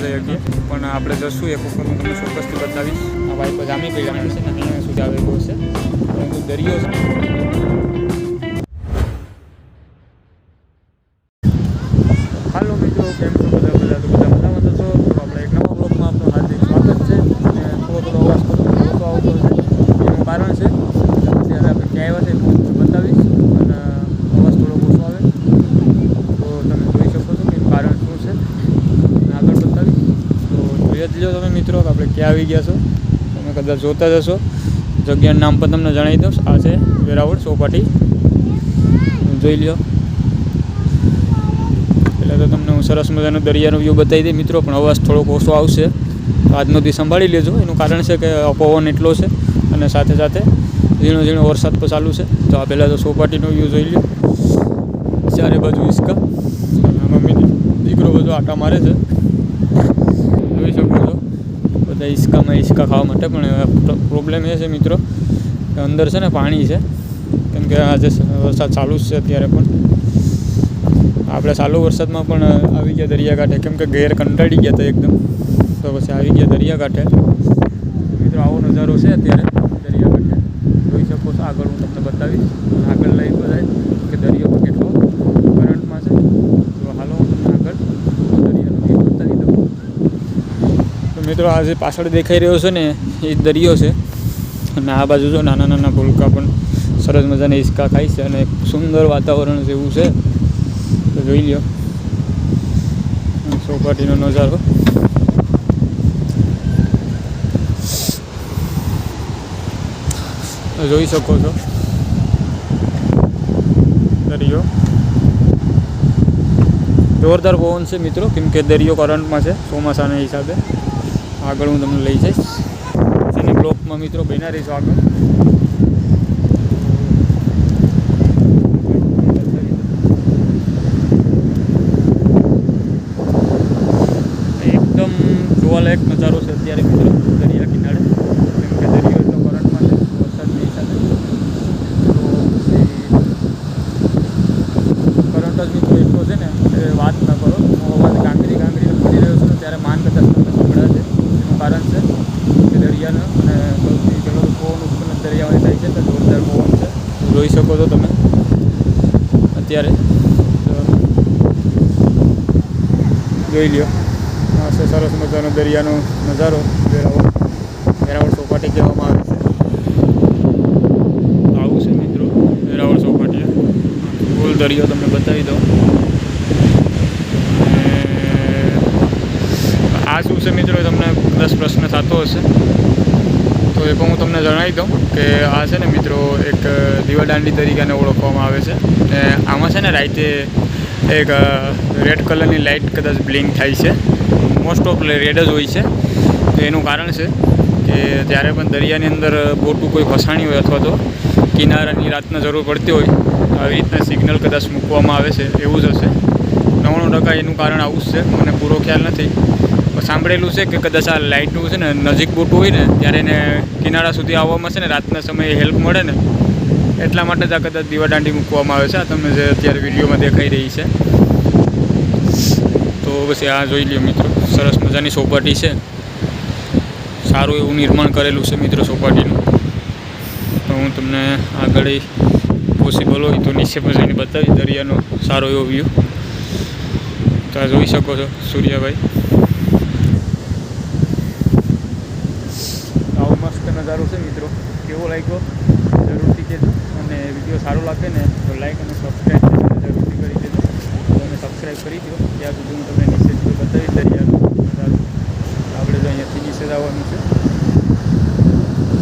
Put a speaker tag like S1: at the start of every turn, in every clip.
S1: જઈ શકીએ, પણ આપણે જશું એક વખત હું તમને ચોક્કસથી બતાવીશ. આ વાઇપ જામી પડ્યા છે ને અહીંયા સુધી આવેલું હશે, પરંતુ દરિયો છે. હાલો મિત્રો, કેમ છો બધા? તો બધા મજામાં છો? તો આપણે એક નવા બ્લોગમાં આપનું હાર્દિક સ્વાગત છે. અને થોડો અવાજ ઓછો આવતો હશે, એનું કારણ છે અત્યારે આપણે ક્યાં આવ્યા છે હું બતાવીશ, અને અવાજ થોડો ઓછો આવે તો તમે જોઈ શકો છો કે એનું કારણ શું છે આગળ બતાવીશ. તો જોઈ જ લો તમે મિત્રો કે આપણે ક્યાં આવી ગયા છો. તમે કદાચ જોતા જ હશો. જગ્યાનું નામ પણ તમને જણાવી દઉં. આ છે વેરાવળ ચોપાટી, જોઈ લો. પહેલાં તો તમને હું સરસ મજાનો દરિયાનો વ્યૂ બતાવી દઈ મિત્રો, પણ અવાજ થોડોક ઓછો આવશે. આજનો દી સંભાળી લેજો. એનું કારણ છે કે પવન એટલો છે અને સાથે સાથે ઝીણો ઝીણો વરસાદ પણ ચાલુ છે. તો આ પહેલાં તો ચોપાટીનો વ્યૂ જોઈ લો. ચારે બાજુ હિંચકા, મમ્મી દીકરો બધો આટા મારે છે, જોઈ શકો છો. બધા હિંચકામાં હિંચકા ખાવા માટે, પણ પ્રોબ્લેમ એ છે મિત્રો કે અંદર છે ને પાણી છે, કેમ કે આજે વરસાદ ચાલુ જ છે અત્યારે. પણ આપણે ચાલુ વરસાદમાં પણ આવી ગયા દરિયાકાંઠે, કેમ કે ઘેર કંટાળી ગયા હતા એકદમ, તો પછી આવી ગયા દરિયાકાંઠે. મિત્રો આવો નજારો છે અત્યારે દરિયાકાંઠે, જોઈ શકો છો. આગળ હું તમને બતાવીશ, આગળ લઈ જાય કે દરિયો કેટલો કરંટમાં છે. તો હાલો હું તમને આગળ દરિયાનો વ્યૂ બતાવી દઉં. તો મિત્રો આ જે પાછળ દેખાઈ રહ્યો છે ને એ દરિયો છે, અને આ બાજુ જો નાના નાના ભૂલકા પણ સરસ મજાના હિંચકા ખાય છે, અને સુંદર વાતાવરણ જેવું છે. તો જોઈ લો ચોપાટીનો નજારો. જોઈ શકો છો દરિયો. જોરદાર પવન છે મિત્રો, કેમ કે દરિયો કરંટમાં છે ચોમાસાના હિસાબે. આગળ હું તમને લઈ જઈશ એની બ્લોકમાં મિત્રો, બન્યા રહીશું આગળ. એકદમ જોવાલાયક નજારો છે અત્યારે મિત્રો દરિયા કિનારે, કેમ કે દરિયો એટલો કરંટમાં છે વરસાદની હિસાબે. તો કરંટ જ મિત્રો એટલો છે ને એ વાત ન કરો. અવાજ ગાંગરી ગાંગરીને પડી રહ્યો છે ને ત્યારે માન કદાચ તમને સંભળાશે. એનું કારણ છે કે દરિયાનો અને સૌથી પહેલો પવન ઉત્પન્ન દરિયામાં થાય છે, તો જોરદાર પવન છે. જોઈ શકો છો તમે અત્યારે. જોઈ લ્યો, આ છે સરસ મજાનો દરિયાનો નજારો. વેરાવળ ચોપાટી કહેવામાં આવે છે. આવું છે મિત્રો વેરાવળ ચોપાટી. ફૂલ દરિયો તમને બતાવી દઉં. આ શું છે મિત્રો તમને કદાચ પ્રશ્ન થતો હશે, તો એ પણ હું તમને જણાવી દઉં કે આ છે ને મિત્રો એક દીવાદાંડી તરીકેને ઓળખવામાં આવે છે. ને આમાં છે ને રાતે એક રેડ કલરની લાઇટ કદાચ બ્લિંક થાય છે. મોસ્ટ ઓફ રેડ જ હોય છે. તો એનું કારણ છે કે જ્યારે પણ દરિયાની અંદર બોટું કોઈ ફસાણી હોય અથવા તો કિનારાની રાતના જરૂર પડતી હોય, તો આવી રીતના સિગ્નલ કદાચ મૂકવામાં આવે છે. એવું જ હશે 99% એનું કારણ આવું જ છે. મને પૂરો ખ્યાલ નથી, પણ સાંભળેલું છે કે કદાચ આ લાઇટનું છે ને નજીક બોટું હોય ને ત્યારે એને કિનારા સુધી આવવામાં છે ને રાતના સમયે હેલ્પ મળે ને, એટલા માટે જ આ કદાચ દીવાદાંડી મૂકવામાં આવે છે. આ તમે જે અત્યારે વિડીયોમાં દેખાઈ રહી છે. તો પછી આ જોઈ લ્યો મિત્રો, સરસ મજાની ચોપાટી છે. સારું એવું નિર્માણ કરેલું છે મિત્રો ચોપાટીનું. તો હું તમને આગળ પોસિબલ હોય તો નીચે પછી બતાવી દરિયાનો સારો એવો વ્યૂ. તો આ જોઈ શકો છો સૂર્યાભાઈ. આવો મસ્ત નજારો છે મિત્રો. કેવો લાગ્યો જરૂરથી કહેજો, અને વિડીયો સારો લાગે ને તો લાઈક અને સબસ્ક્રાઈબ જરૂરથી કરી દેજો. તો તમે સબસ્ક્રાઈબ કરી દો. ત્યાં સુધી હું તમને નીચે સુધી બતાવી દરિયાનો નજારો. આપણે જો અહીંયાથી નીચે જવાનું છે.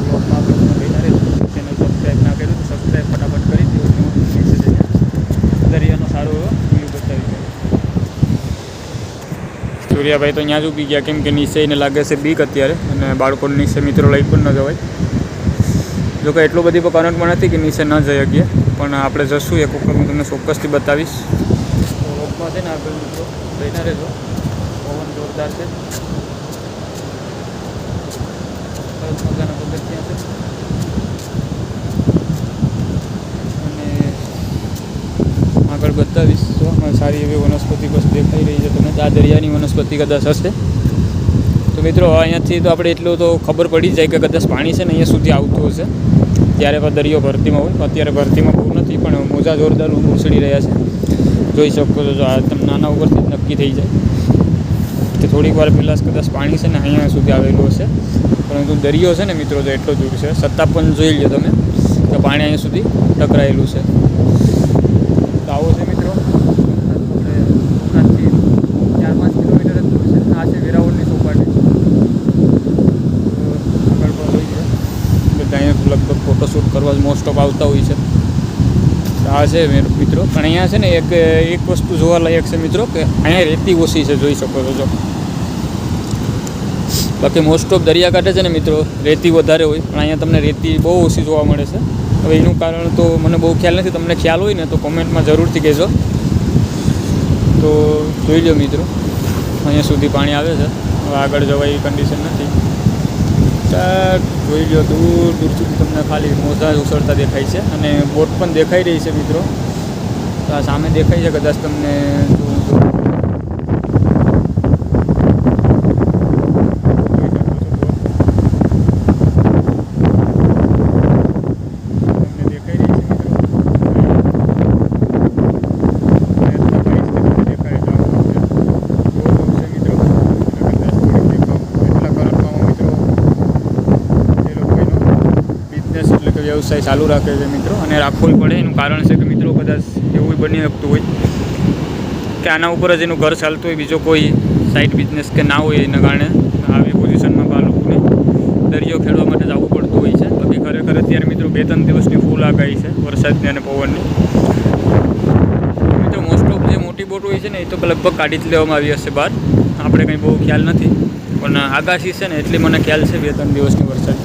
S1: બ્લોગમાં આપણે તમને બન્યા રહીશું. ચેનલ સબસ્ક્રાઈબ ના કર્યું તો સબસ્ક્રાઈબ ફટાફટ કરી દો. હું નીચે જઈને દરિયાનો સારો એવો વ્યૂ બતાવી દઉં. સૂર્યાભાઈ તો ત્યાં જ ઊભી ગયા, કેમ કે નીચે એને લાગે છે બીક અત્યારે, અને બાળકોને નીચે મિત્રો લઈ પણ ન જવાય. જો કે એટલું બધી પણ કરંટમાં નથી કે નીચે ન જઈ શકીએ, પણ આપણે જશું એક વખત હું તમને ચોક્કસથી બતાવીશ. રોપમાં છે ને આગળ મિત્રો બન્યા રહેજો. પવન જોરદાર છે. સરસ મજાના પગથિયાં છે, અને આગળ બતાવીશ તો સારી એવી વનસ્પતિ બસ દેખાઈ રહી છે તમને. આ દરિયાની વનસ્પતિ કદાચ હશે. તો મિત્રો અહીંયાથી તો આપણે એટલું તો ખબર પડી જાય કે કદાચ પાણી છે ને અહીંયા સુધી આવતું હશે, ત્યારે પણ દરિયો ભરતીમાં હોય. અત્યારે ભરતીમાં બહુ નથી, પણ મોજા જોરદાર ઉછળી રહ્યા છે. જોઈ શકો છો, જો આ તમે નાના ઉપરથી જ નક્કી થઈ જાય કે થોડીક વાર પહેલાં કદાચ પાણી છે ને અહીંયા સુધી આવેલું હશે, પરંતુ દરિયો છે ને મિત્રો જો એટલો દૂર છે, છતાં પણ જોઈ લો તમે કે પાણી અહીંયા સુધી ટકરાયેલું છે. તો આવો છે મિત્રો, આપણે સોમનાથથી 4-5 કિલોમીટર જ દૂર છે. આ છે વેરાવળની ચોપાટી. આગળ પણ હોય છે બધા, અહીંયા લગભગ ફોટોશૂટ કરવા મોસ્ટ ઓફ આવતા હોય છે. આ છે મિત્રો, પણ અહીંયા છે ને એક વસ્તુ જોવાલાયક છે મિત્રો, કે અહીંયા રેતી ઓછી છે, જોઈ શકો છો. બાકી મોસ્ટ ઓફ દરિયાકાંઠે છે ને મિત્રો રેતી વધારે હોય, પણ અહીંયા તમને રેતી બહુ ઓછી જોવા મળે છે. હવે એનું કારણ તો મને બહુ ખ્યાલ નથી, તમને ખ્યાલ હોય ને તો કોમેન્ટમાં જરૂરથી કહેજો. તો જોઈ લો મિત્રો, અહીંયા સુધી પાણી આવે છે. હવે આગળ જવાય એવી કન્ડિશન નથી. જોઈ લો, દૂર દૂર સુધી તમને ખાલી મોજા ઉછળતા દેખાય છે, અને બોટ પણ દેખાઈ રહી છે મિત્રો. તો આ સામે દેખાય છે, કદાચ તમને વ્યવસાય ચાલુ રાખે છે મિત્રો, અને રાખવું પડે. એનું કારણ છે કે મિત્રો કદાચ એવું બની શકતું હોય કે આના ઉપર જ એનું ઘર ચાલતું હોય, બીજો કોઈ સાઈડ બિઝનેસ કે ના હોય, એના કારણે આવી પોઝિશનમાં આ લોકોને દરિયો ખેડવા માટે જવું પડતું હોય છે. બાકી ખરેખર અત્યારે મિત્રો 2-3 દિવસની ફૂલ આગાહી છે વરસાદની અને પવનની. મિત્રો મોસ્ટ ઓફ જે મોટી બોટ હોય છે ને એ તો લગભગ કાઢી જ લેવામાં આવી હશે બહાર. આપણે કંઈ બહુ ખ્યાલ નથી, પણ આગાહી છે ને એટલી મને ખ્યાલ છે 2-3 દિવસની વરસાદ.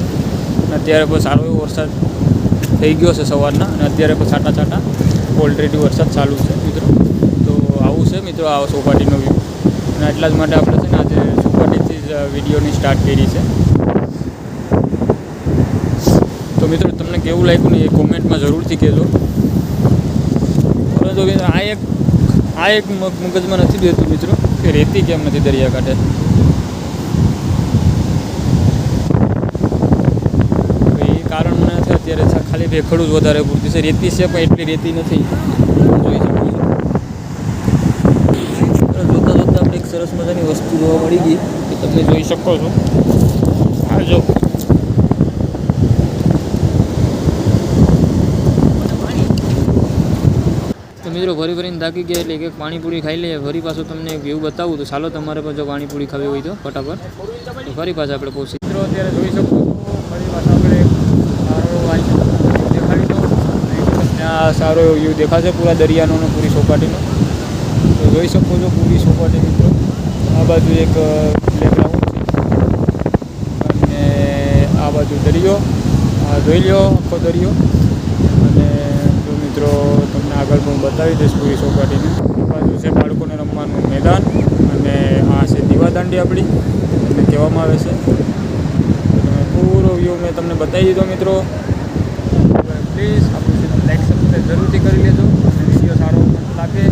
S1: અત્યારે પણ સારો એવો વરસાદ થઈ ગયો છે સવારના, અને અત્યારે પણ છાંટા ઓલરેડી વરસાદ ચાલુ છે મિત્રો. તો આવું છે મિત્રો આ ચોપાટીનો વ્યૂ, અને એટલા જ માટે આપણે છે ને આજે ચોપાટીથી જ વિડીયોની સ્ટાર્ટ કરી છે. તો મિત્રો તમને કેવું લાગ્યું ને એ કોમેન્ટમાં જરૂરથી કહેજો. પરંતુ આ એક મગજમાં નથી દેતું મિત્રો કે રેતી કેમ નથી દરિયાકાંઠે. કારણ મને છે અત્યારે ખાલી ભેખડું જ વધારે પૂરતી છે. રેતી છે પણ એટલી રેતી નથી, જોઈ શકો છો. જોતાં આપણે એક સરસ મજાની વસ્તુ જોવા મળી ગઈ, કે તમે જોઈ શકો છો. હા જો તો મિત્રો ભરીને થાકી ગયા એટલે એક પાણીપુરી ખાઈ લઈએ. ફરી પાછું તમને એક વ્યૂ બતાવું, તો ચાલો તમારે પણ જો પાણીપુરી ખાવી હોય તો ફટાફટ તો ફરી પાછા આપણે પહોંચી. મિત્રો અત્યારે જોઈ શકો છો, ફરી પાછા આપણે દેખાડી દો. ત્યાં સારો એવો વ્યૂ દેખાશે પૂરા દરિયાનો અને પૂરી ચોપાટીનો. તો જોઈ શકો છો પૂરી ચોપાટી મિત્રો. આ બાજુ એક પ્લેગ્રાઉન્ડ છે, અને આ બાજુ દરિયો. આ જોઈ લો આખો દરિયો. અને જો મિત્રો તમને આગળ હું બતાવી દઈશ પૂરી ચોપાટીને. આ બાજુ છે બાળકોને રમવાનું મેદાન, અને આ છે દીવાદાંડી આપણી એને કહેવામાં આવે છે. પૂરો વ્યૂ મેં તમને બતાવી દીધો મિત્રો. પ્લીઝ આપણું ચેનલ લાઈક સબસ્ક્રાઈબ જરૂરથી કરી લેજો, અને વિડીયો સારો લાગે